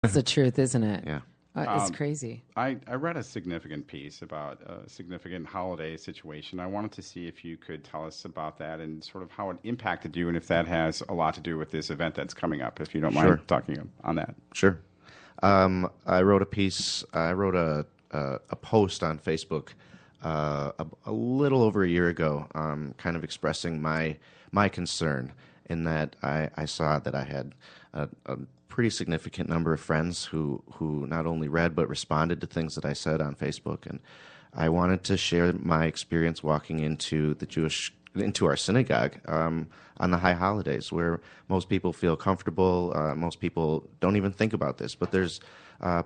That's the truth, isn't it? Yeah. It's crazy. I read a significant piece about a significant holiday situation. I wanted to see if you could tell us about that and sort of how it impacted you, and if that has a lot to do with this event that's coming up, if you don't mind talking on that. Sure. I wrote a piece. I wrote a post on Facebook a little over a year ago, kind of expressing my concern in that I saw that I had a pretty significant number of friends who not only read but responded to things that I said on Facebook, and I wanted to share my experience walking into our synagogue on the high holidays, where most people feel comfortable. Most people don't even think about this, but there's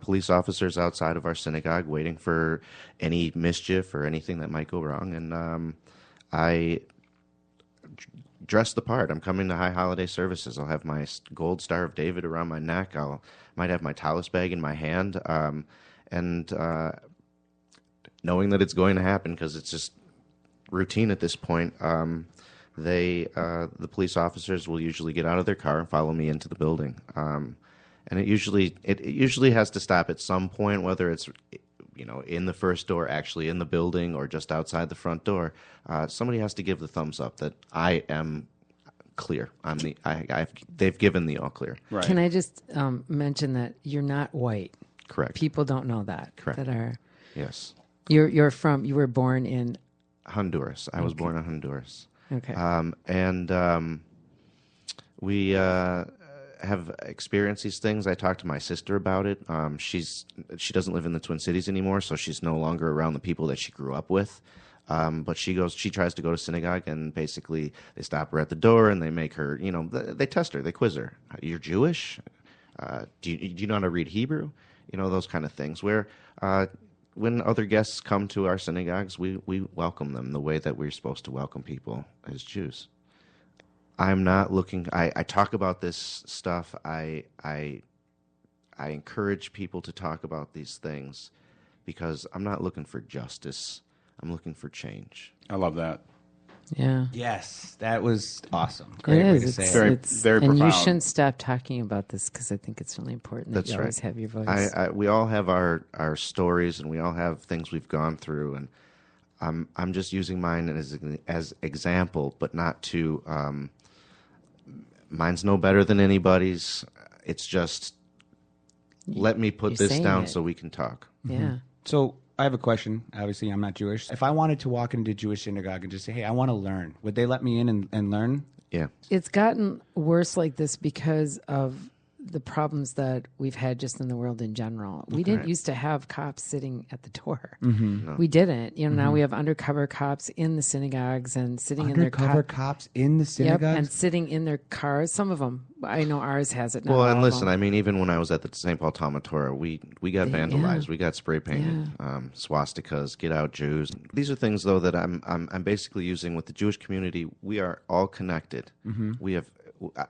police officers outside of our synagogue waiting for any mischief or anything that might go wrong, and I dress the part. I'm coming to high holiday services. I'll have my gold Star of David around my neck. Might have my tallis bag in my hand, and knowing that it's going to happen because it's just routine at this point. The police officers will usually get out of their car and follow me into the building, and it usually has to stop at some point, whether it's in the first door, actually in the building, or just outside the front door. Somebody has to give the thumbs up that I am clear. They've given the all clear. Right. Can I just mention that you're not white? Correct. People don't know that. Correct. That are. Yes. You were born in Honduras. I was born in Honduras. Okay. We have experienced these things. I talked to my sister about it. She doesn't live in the Twin Cities anymore, so she's no longer around the people that she grew up with. But she tries to go to synagogue, and basically they stop her at the door and they make her, they test her, they quiz her. You're Jewish? Do you know how to read Hebrew? Those kind of things. Where when other guests come to our synagogues, we welcome them the way that we're supposed to welcome people as Jews. I'm not looking. I talk about this stuff. I encourage people to talk about these things because I'm not looking for justice. I'm looking for change. I love that. Yeah. Yes, that was awesome. Great way to say it. Very and profound. you shouldn't stop talking about this because I think it's really important that you always have your voice. We all have our stories, and we all have things we've gone through, and I'm just using mine as example, but not to. Mine's no better than anybody's. It's just let me put this down so we can talk. Yeah. Mm-hmm. So I have a question. Obviously, I'm not Jewish. If I wanted to walk into a Jewish synagogue and just say, hey, I want to learn, would they let me in and learn? Yeah. It's gotten worse like this because of the problems that we've had just in the world in general. We didn't used to have cops sitting at the door. Mm-hmm. No. We didn't. Now we have undercover cops in the synagogues and sitting in their cars. Undercover cops in the synagogues? Yep, and sitting in their cars. Some of them. I know ours has it. Not well, all and of listen, them. I mean, even when I was at the St. Paul Talmud Torah, we got vandalized. We got spray painted, swastikas, get out Jews. These are things, though, that I'm basically using with the Jewish community. We are all connected. Mm-hmm.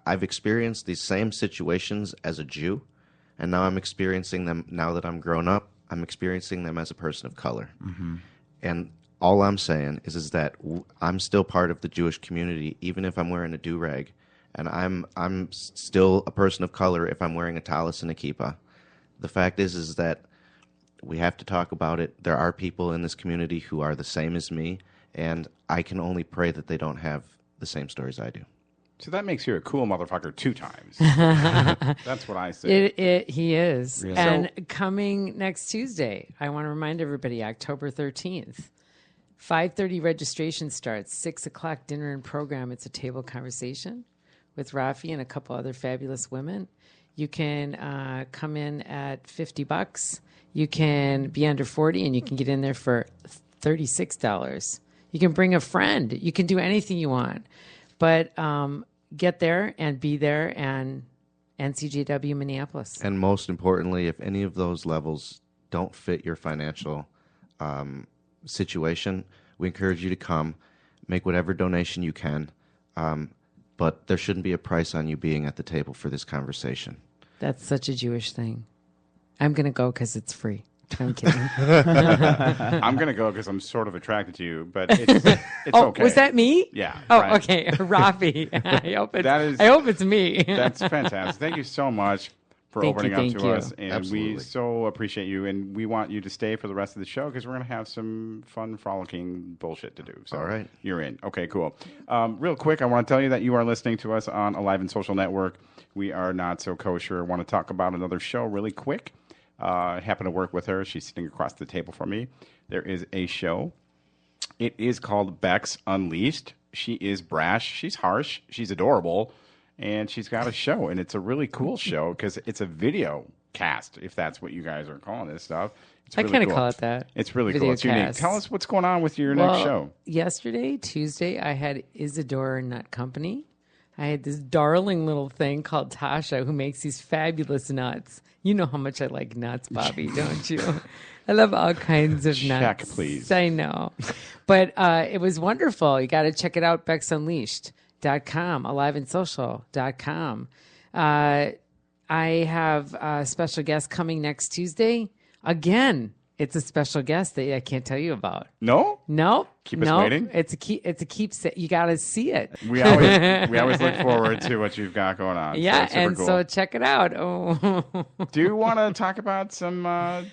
I've experienced these same situations as a Jew, and now I'm experiencing them, now that I'm grown up, I'm experiencing them as a person of color. Mm-hmm. And all I'm saying is that I'm still part of the Jewish community, even if I'm wearing a do-rag, and I'm still a person of color if I'm wearing a tallis and a kippah. The fact is that we have to talk about it. There are people in this community who are the same as me, and I can only pray that they don't have the same stories I do. So that makes you a cool motherfucker 2 times. That's what I say. He is. Really? And coming next Tuesday, I want to remind everybody, October 13th, 5:30 registration starts, 6 o'clock dinner and program. It's a table conversation with Rafi and a couple other fabulous women. You can come in at $50. You can be under 40, and you can get in there for $36. You can bring a friend. You can do anything you want. But get there and be there, and NCJW Minneapolis. And most importantly, if any of those levels don't fit your financial situation, we encourage you to come, make whatever donation you can, but there shouldn't be a price on you being at the table for this conversation. That's such a Jewish thing. I'm going to go because it's free. I'm kidding. I'm going to go because I'm sort of attracted to you, but it's okay. Was that me? Yeah. Oh, right. okay. Rafi. I hope it's me. That's fantastic. Thank you so much. for Thank opening you, up to us. And Absolutely. we so appreciate you. And we want you to stay for the rest of the show because we're going to have some fun, frolicking bullshit to do. So All right. you're in. Okay, cool. Real quick, I want to tell you that you are listening to us on Alive and Social Network. We are Not So Kosher. I want to talk about another show really quick. I happen to work with her. She's sitting across the table from me. There is a show. It is called Bex Unleashed. She is brash. She's harsh. She's adorable. And she's got a show. And it's a really cool show because it's a video cast, if that's what you guys are calling this stuff. It's I really kind of cool. call it that. It's really Video cool. It's unique. cast. Tell us what's going on with your next show. Yesterday, Tuesday, I had Isadora Nut Company. I had this darling little thing called Tasha who makes these fabulous nuts. You know how much I like nuts, Bobby, don't you? I love all kinds of nuts. Check, please. I know. But it was wonderful. You got to check it out, BexUnleashed.com, AliveAndSocial.com. I have a special guest coming next Tuesday. Again, it's a special guest that I can't tell you about. No? Nope. Keep us waiting? It's a keepsake. You got to see it. We always look forward to what you've got going on. Yeah, so it's super and cool. so check it out. Oh, Do you want to talk about some I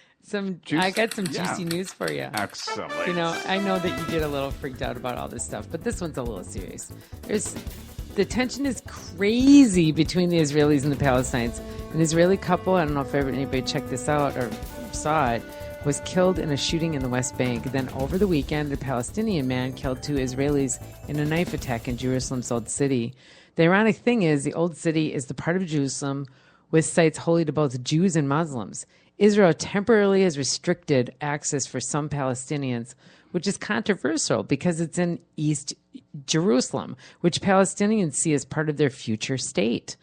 got some Yeah. juicy news for you. excellent? You know, I know that you get a little freaked out about all this stuff, but this one's a little serious. The tension is crazy between the Israelis and the Palestinians. An Israeli couple, I don't know if anybody checked this out or saw it, was killed in a shooting in the West Bank. Then over the weekend, a Palestinian man killed 2 Israelis in a knife attack in Jerusalem's Old City. The ironic thing is, the Old City is the part of Jerusalem with sites holy to both Jews and Muslims. Israel temporarily has restricted access for some Palestinians, which is controversial because it's in East Jerusalem, which Palestinians see as part of their future state.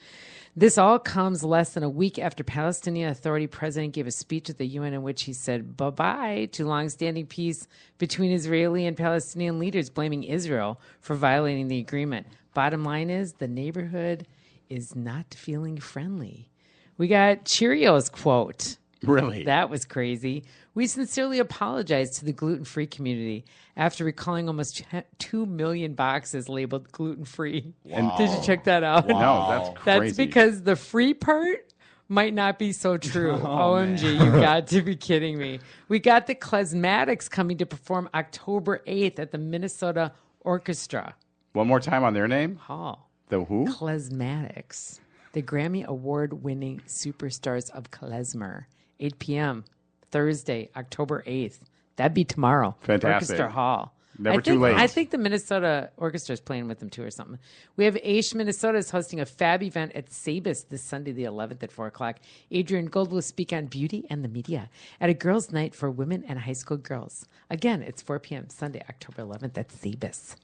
This all comes less than a week after Palestinian Authority president gave a speech at the UN in which he said bye-bye to longstanding peace between Israeli and Palestinian leaders, blaming Israel for violating the agreement. Bottom line is, the neighborhood is not feeling friendly. We got Cheerios quote. Really? That was crazy. We sincerely apologize to the gluten-free community after recalling almost 2 million boxes labeled gluten-free. Did you check that out? No, that's crazy. That's because the free part might not be so true. OMG, you got to be kidding me. We got the Klezmatics coming to perform October 8th at the Minnesota Orchestra One more time on their name. Hall. The who? Klezmatics, the Grammy Award-winning superstars of klezmer. 8 p.m. Thursday, October 8th. That'd be tomorrow. Fantastic. Orchestra Hall. Never too late. I think the Minnesota Orchestra is playing with them too or something. We have Aish, Minnesota is hosting a fab event at Sabis this Sunday, the 11th at 4 o'clock. Adrian Gold will speak on beauty and the media at a girls' night for women and high school girls. Again, it's 4 p.m. Sunday, October 11th at Sabis.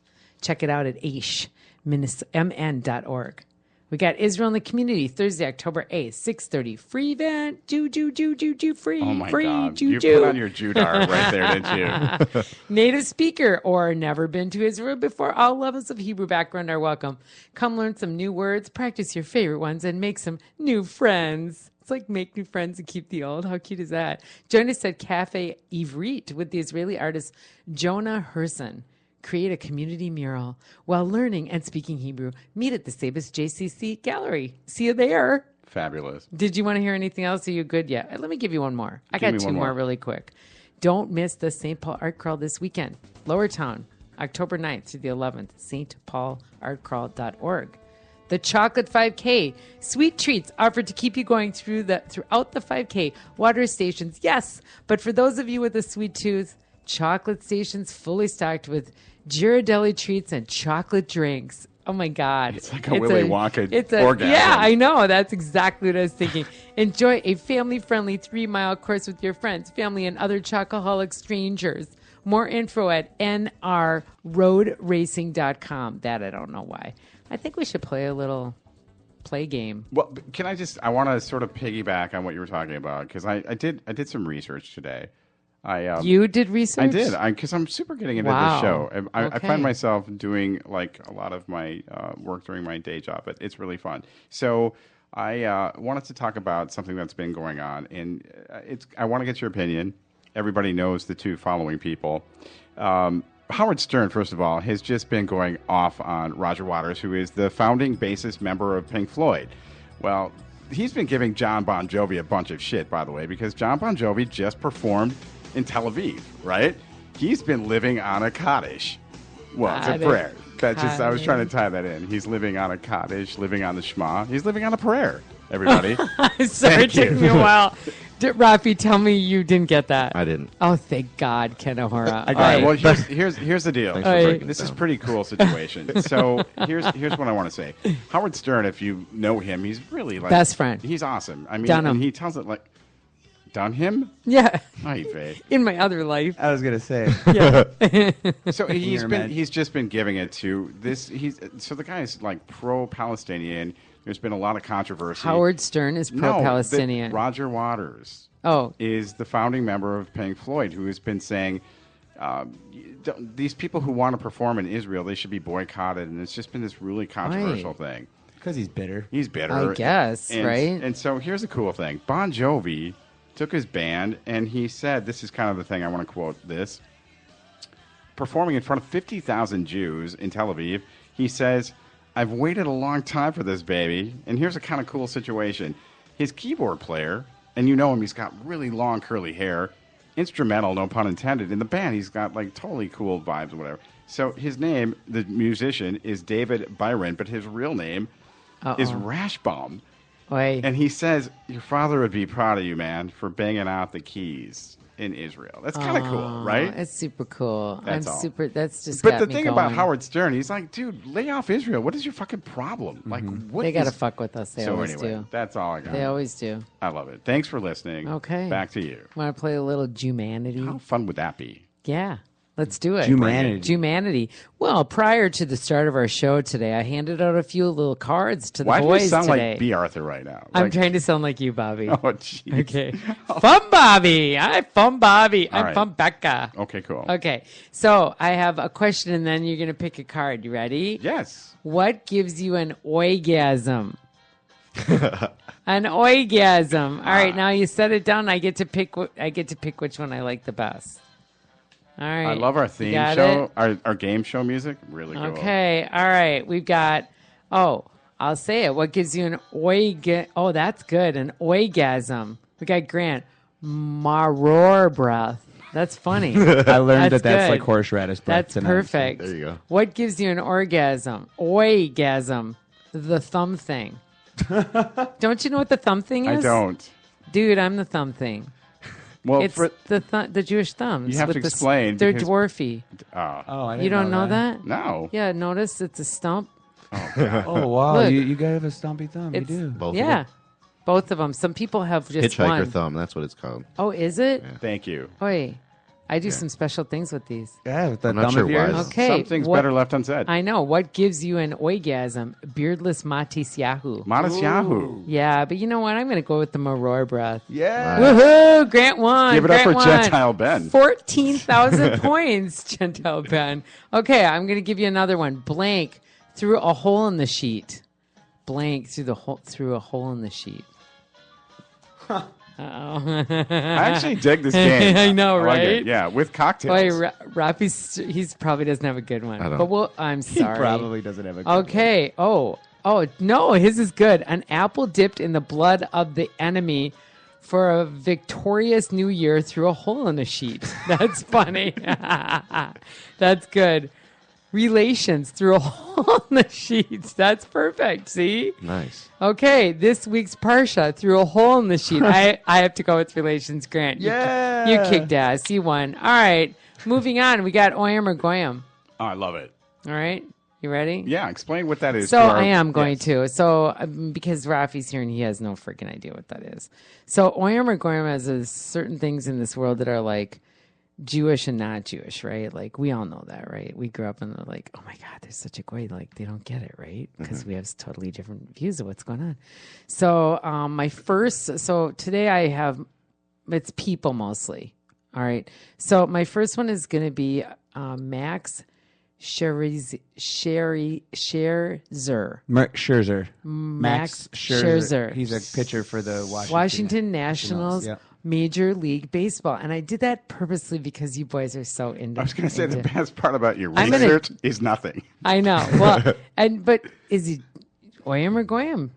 Check it out at aishmn.org. We got Israel in the Community Thursday, October 8th, 6:30. Free event. Jew, free. Oh my free, God! Jew, You Jew. put on your Judar right there, didn't you? Native speaker or never been to Israel before, all levels of Hebrew background are welcome. Come learn some new words, practice your favorite ones, and make some new friends. It's like make new friends and keep the old. How cute is that? Join us at Cafe Ivrit with the Israeli artist Jonah Herson. Create a community mural while learning and speaking Hebrew. Meet at the Sabis JCC Gallery. See you there. Fabulous. Did you want to hear anything else? Are you good yet? Let me give you one more. I Give got me 2 one more more. really quick. Don't miss the St. Paul Art Crawl this weekend. Lower Town, October 9th through the 11th, stpaulartcrawl.org. The Chocolate 5K. Sweet treats offered to keep you going throughout the 5K. Water stations, yes. But for those of you with a sweet tooth, chocolate stations fully stocked with Ghirardelli treats and chocolate drinks. Oh my God. It's like a Willy Wonka orgasm. Yeah, I know. That's exactly what I was thinking. Enjoy a family-friendly 3-mile course with your friends, family, and other chocoholic strangers. More info at nrroadracing.com. That I don't know why. I think we should play a little play game. Well, can I want to sort of piggyback on what you were talking about because I did some research today. You did research? I did, because I'm super getting into Wow. this show. I Okay. find myself doing like a lot of my work during my day job, but it's really fun. So I wanted to talk about something that's been going on, and I want to get your opinion. Everybody knows the 2 following people. Howard Stern, first of all, has just been going off on Roger Waters, who is the founding bassist member of Pink Floyd. Well, he's been giving John Bon Jovi a bunch of shit, by the way, because John Bon Jovi just performed in Tel Aviv, right? He's been living on a cottage. Well, it's a prayer. That's just, I was trying to tie that in. He's living on a cottage, living on the shema. He's living on a prayer, everybody. Sorry, it took me a while. Rafi, tell me you didn't get that. I didn't. Oh, thank God, Ken O'Hara. All right, well, here's the deal. Breaking This it is down. pretty cool situation. So here's what I want to say. Howard Stern, if you know him, he's really like Best friend. He's awesome. I mean, Done him. and he tells it like, done him? Yeah, Hi, Faye. in my other life. I was gonna say. So your man. he's just been giving it to this. So the guy is like pro-Palestinian. There's been a lot of controversy. Howard Stern is pro-Palestinian. Roger Waters Oh, is the founding member of Pink Floyd, who has been saying these people who want to perform in Israel, they should be boycotted, and it's just been this really controversial thing. Because he's bitter. He's bitter, I guess, and, right? And so here's the cool thing: Bon Jovi took his band, and he said, "This is kind of the thing I want to quote this." Performing in front of 50,000 Jews in Tel Aviv, he says, "I've waited a long time for this, baby." And here's a kind of cool situation: his keyboard player, and you know him, he's got really long curly hair, instrumental, no pun intended. In the band, he's got like totally cool vibes or whatever. So his name, the musician, is David Byron, but his real name is Rashbaum. wait. And he says, your father would be proud of you, man, for banging out the keys in Israel. That's kind of cool, right? It's super cool. That's all. That's just. But got the me thing going. about Howard Stern, he's like, dude, lay off Israel. What is your fucking problem? Like, what They got to is- fuck with us. They So always anyway, do. that's all I got. They always do. I love it. Thanks for listening. Okay. Back to you. Want to play a little Jumanity? How fun would that be? Yeah. Let's do it. Jumanity. Well, prior to the start of our show today, I handed out a few little cards to the Why do boys you sound today. like B. Arthur right now? I'm Like- trying to sound like you, Bobby. Oh, jeez. Okay. Fun Bobby. I'm Fun Bobby. All I'm right. Fun Becca. Okay, cool. Okay. So I have a question and then you're going to pick a card. You ready? Yes. What gives you an orgasm? An orgasm. All right. Now you set it down. I get to pick which one I like the best. All right. I love our You theme got show, it? our game show music. Really cool. Okay. All right. We've got. Oh, I'll say it. What gives you an orgasm? Oh, that's good. An orgasm. We got Grant. Maror breath. That's funny. I learned That's that's good. like horseradish breath That's tonight. perfect. There you go. What gives you an orgasm? Orgasm. The thumb thing. Don't you know what the thumb thing I is? don't. Dude, I'm the thumb thing. Well, It's the Jewish thumbs. You have with to the explain They're because- dwarfy. Oh, I didn't You don't know that? no. Yeah, notice it's a stump. Oh, wow. Look. you got a stumpy thumb. It's, You do. Both of yeah. them? Both of them. Some people have just Hitchhiker one. thumb. That's what it's called. Oh, is it? Thank you. Oi. I do some special things with these. Yeah, with the I'm not thumb sure of yours. why. Okay. Some things what- better left unsaid. I know. What gives you an orgasm? Beardless Matis Yahoo. Modest Yahoo. Yeah, but you know what? I'm going to go with the Maror breath. Yeah. Woohoo! Grant won. Give it up Grant for won. Gentile Ben. 14,000 points, Gentile Ben. Okay, I'm going to give you another one. Blank through a hole in the sheet. Blank through a hole in the sheet. I actually dig this game. I know, like it. right? Yeah, with cocktails. Boy, Rafi's he's probably doesn't have a good one. I don't. But I'm He sorry. probably doesn't have a good Okay. Oh, no, his is good. An apple dipped in the blood of the enemy for a victorious new year through a hole in a sheet. That's funny. That's good. Relations through a hole in the sheets. That's perfect. See? Nice. Okay, this week's Parsha through a hole in the sheet. I have to go with relations, Grant. Yeah. You kicked ass. You won. All right. Moving on. We got Oyam or Goyam. Oh, I love it. All right. You ready? Yeah, explain what that is. So to our- I am going Yes. to. So because Rafi's here and he has no freaking idea what that is. So Oyam or Goyam has certain things in this world that are like Jewish and not Jewish, right? Like we all know that, right? We grew up and they're like, oh my God, there's such a goy. Like they don't get it, right? Because we have totally different views of what's going on. So so today I have, it's people mostly. All right. So my first one is going to be Max Scherzer. Scherzer. Max Scherzer. Scherzer. He's a pitcher for the Washington Nationals, yeah. Major League Baseball. And I did that purposely because you boys are so into I was going to say the into- best part about your I'm gonna- research is nothing. I know. Well, but is he Oyam or Goyam?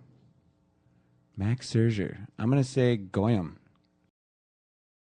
Max Scherzer. I'm going to say Goyim.